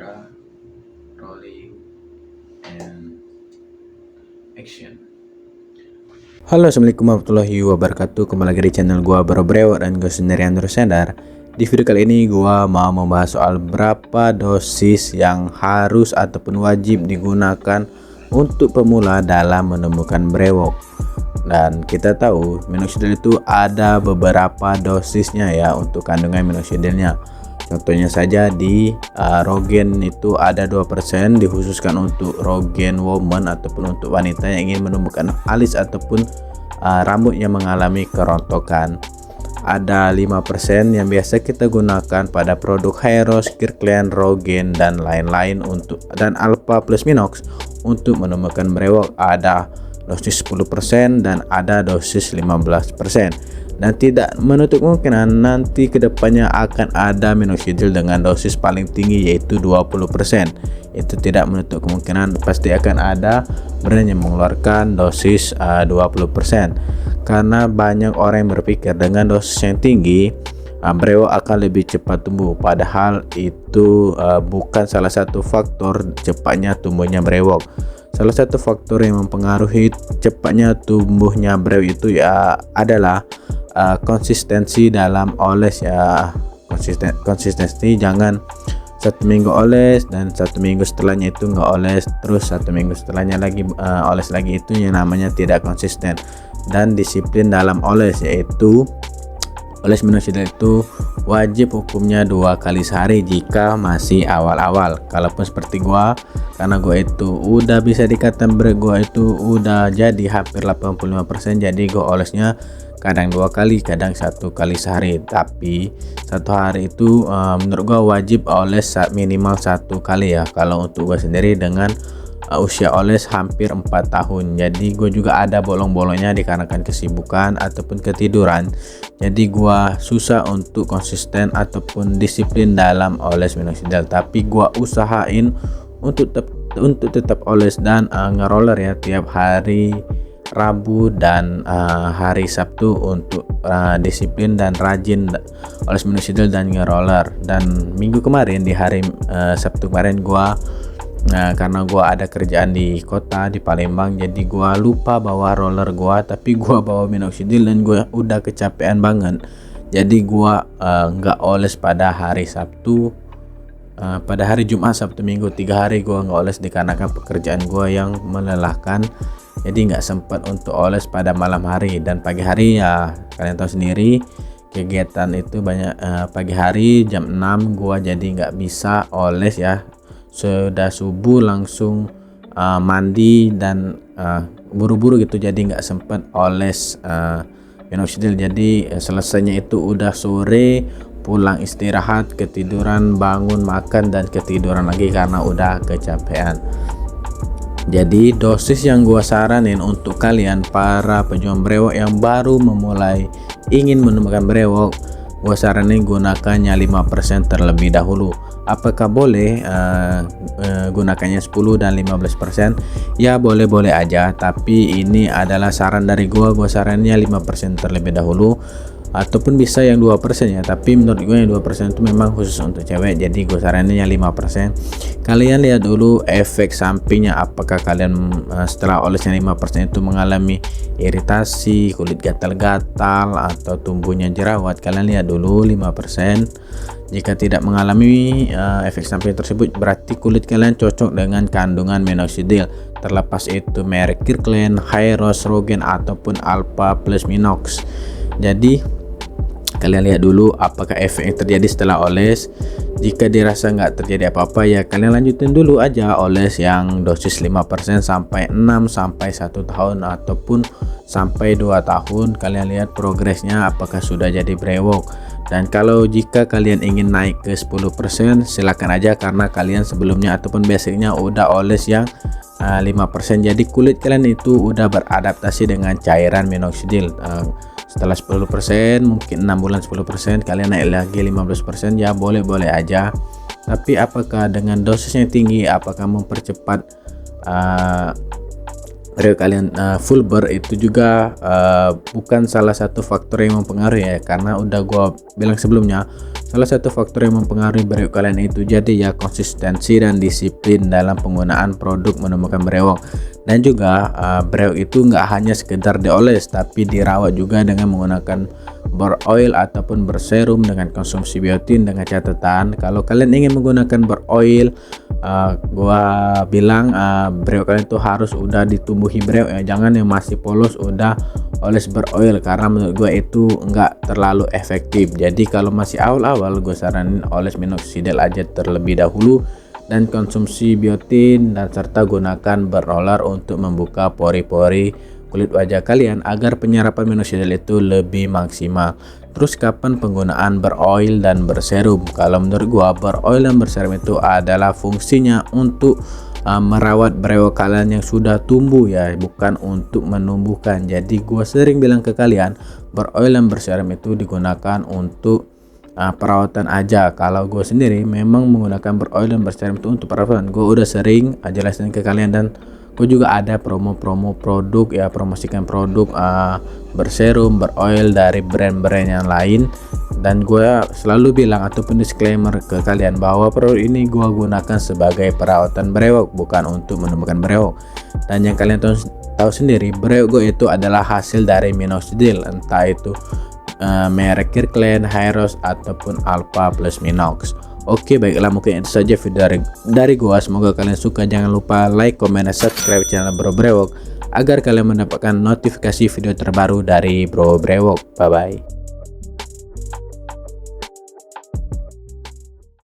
Camera, rolling, and action. Halo, assalamualaikum warahmatullahi wabarakatuh. Kembali lagi di channel gua Bro Brewo dan gue sendiri Andrew Sendar. Di video kali ini gua mau membahas soal berapa dosis yang harus ataupun wajib digunakan untuk pemula dalam menemukan brewok. Dan kita tahu minoxidil itu ada beberapa dosisnya ya untuk kandungan minoxidilnya. Contohnya saja di Rogaine itu ada 2% dikhususkan untuk Rogaine woman ataupun untuk wanita yang ingin menumbuhkan alis ataupun rambut yang mengalami kerontokan. Ada 5% yang biasa kita gunakan pada produk Hairos, Kirkland, Rogaine dan lain-lain dan Alpha plus Minox untuk menemukan brewok. Ada dosis 10% dan ada dosis 15%. Dan tidak menutup kemungkinan nanti kedepannya akan ada minoxidil dengan dosis paling tinggi yaitu 20%. Itu tidak menutup kemungkinan pasti akan ada brand yang mengeluarkan dosis 20%. Karena banyak orang yang berpikir dengan dosis yang tinggi brewok akan lebih cepat tumbuh, padahal itu bukan salah satu faktor cepatnya tumbuhnya brewok. Salah satu faktor yang mempengaruhi cepatnya tumbuhnya brewok itu ya adalah konsistensi dalam oles ya. Konsistensi, jangan 1 minggu oles dan 1 minggu setelahnya itu nggak oles, terus 1 minggu setelahnya lagi oles lagi, itu yang namanya tidak konsisten. Dan disiplin dalam oles, yaitu oles minoxidil itu wajib hukumnya 2 kali sehari jika masih awal-awal. Kalaupun seperti gua, karena gua itu udah bisa dikatakan gua itu udah jadi hampir 85%, jadi gua olesnya kadang 2 kali, kadang 1 kali sehari. Tapi satu hari itu menurut gua wajib oles minimal 1 kali ya. Kalau untuk gua sendiri dengan usia oles hampir 4 tahun, jadi gue juga ada bolong-bolongnya dikarenakan kesibukan ataupun ketiduran. Jadi gue susah untuk konsisten ataupun disiplin dalam oles minoxidil, tapi gue usahain untuk tetap oles dan ngeroller ya tiap hari Rabu dan hari Sabtu untuk disiplin dan rajin oles minoxidil dan ngeroller. Dan minggu kemarin di hari Sabtu kemarin karena gua ada kerjaan di kota di Palembang, jadi gua lupa bawa roller gua, tapi gua bawa minoxidil dan gua udah kecapean banget. Jadi gua nggak oles pada hari Sabtu, pada hari Jumat, Sabtu, Minggu, 3 hari gua nggak oles dikarenakan pekerjaan gua yang melelahkan. Jadi nggak sempat untuk oles pada malam hari. Dan pagi hari ya kalian tahu sendiri kegiatan itu banyak. Pagi hari jam 6 gua jadi nggak bisa oles ya. Sudah subuh langsung mandi dan buru-buru gitu, jadi nggak sempet oles minoxidil. Jadi selesainya itu udah sore, pulang istirahat, ketiduran, bangun makan dan ketiduran lagi karena udah kecapean. Jadi dosis yang gua saranin untuk kalian para pejuang brewok yang baru memulai ingin menemukan brewok, gua saranin gunakannya 5% terlebih dahulu. Apakah boleh gunakannya 10 dan 15%? Ya boleh-boleh aja, tapi ini adalah saran dari gua sarannya 5% terlebih dahulu, ataupun bisa yang 2% ya, tapi menurut gue yang 2% itu memang khusus untuk cewek, jadi gue sarannya 5%. Kalian lihat dulu efek sampingnya, apakah kalian setelah olesnya 5% itu mengalami iritasi, kulit gatal-gatal atau tumbuhnya jerawat. Kalian lihat dulu 5%. Jika tidak mengalami efek samping tersebut, berarti kulit kalian cocok dengan kandungan minoxidil, terlepas itu merek Kirkland, Hairos, Rogaine ataupun Alpha plus Minox. Jadi kalian lihat dulu apakah efek yang terjadi setelah oles. Jika dirasa nggak terjadi apa-apa ya kalian lanjutin dulu aja oles yang dosis 5% sampai 6 sampai 1 tahun ataupun sampai 2 tahun. Kalian lihat progresnya apakah sudah jadi brewok. Dan kalau jika kalian ingin naik ke 10% silakan aja, karena kalian sebelumnya ataupun basicnya udah oles yang 5%, jadi kulit kalian itu udah beradaptasi dengan cairan minoxidil. Setelah 10%, mungkin 6 bulan 10%, kalian naik lagi 15%, ya boleh-boleh aja. Tapi apakah dengan dosis yang tinggi apakah mempercepat kalian full burn? Itu juga bukan salah satu faktor yang mempengaruhi ya, karena udah gua bilang sebelumnya Salah satu faktor yang mempengaruhi brewok kalian itu jadi ya konsistensi dan disiplin dalam penggunaan produk menemukan brewok. Dan juga brewok itu nggak hanya sekedar dioles tapi dirawat juga dengan menggunakan beroil ataupun berserum dengan konsumsi biotin. Dengan catatan kalau kalian ingin menggunakan beroil, gua bilang brewok kalian itu harus udah ditumbuhi brewok ya, jangan yang masih polos udah oles beroil, karena menurut gue itu nggak terlalu efektif. Jadi kalau masih awal-awal gue saranin oles minoxidil aja terlebih dahulu dan konsumsi biotin, dan serta gunakan berroller untuk membuka pori-pori kulit wajah kalian agar penyerapan minoxidil itu lebih maksimal. Terus kapan penggunaan beroil dan berserum? Kalau menurut gua beroil dan berserum itu adalah fungsinya untuk merawat brewok kalian yang sudah tumbuh ya, bukan untuk menumbuhkan. Jadi gua sering bilang ke kalian, beroil dan berserum itu digunakan untuk perawatan aja. Kalau gue sendiri memang menggunakan beroil dan berserum itu untuk perawatan. Gue udah sering jelasin ke kalian, dan gue juga ada promo-promo produk ya, promosikan produk berserum, beroil dari brand-brand yang lain. Dan gue selalu bilang ataupun disclaimer ke kalian bahwa produk ini gue gunakan sebagai perawatan brewok, bukan untuk menumbuhkan brewok. Dan yang kalian tahu sendiri, brewok gue itu adalah hasil dari minoxidil, entah itu merek Kirkland, Hyros ataupun Alpha plus Minox. Oke, baiklah, mungkin itu saja video dari gua. Semoga kalian suka. Jangan lupa like, comment, dan subscribe channel Bro Brewok agar kalian mendapatkan notifikasi video terbaru dari Bro Brewok. Bye bye.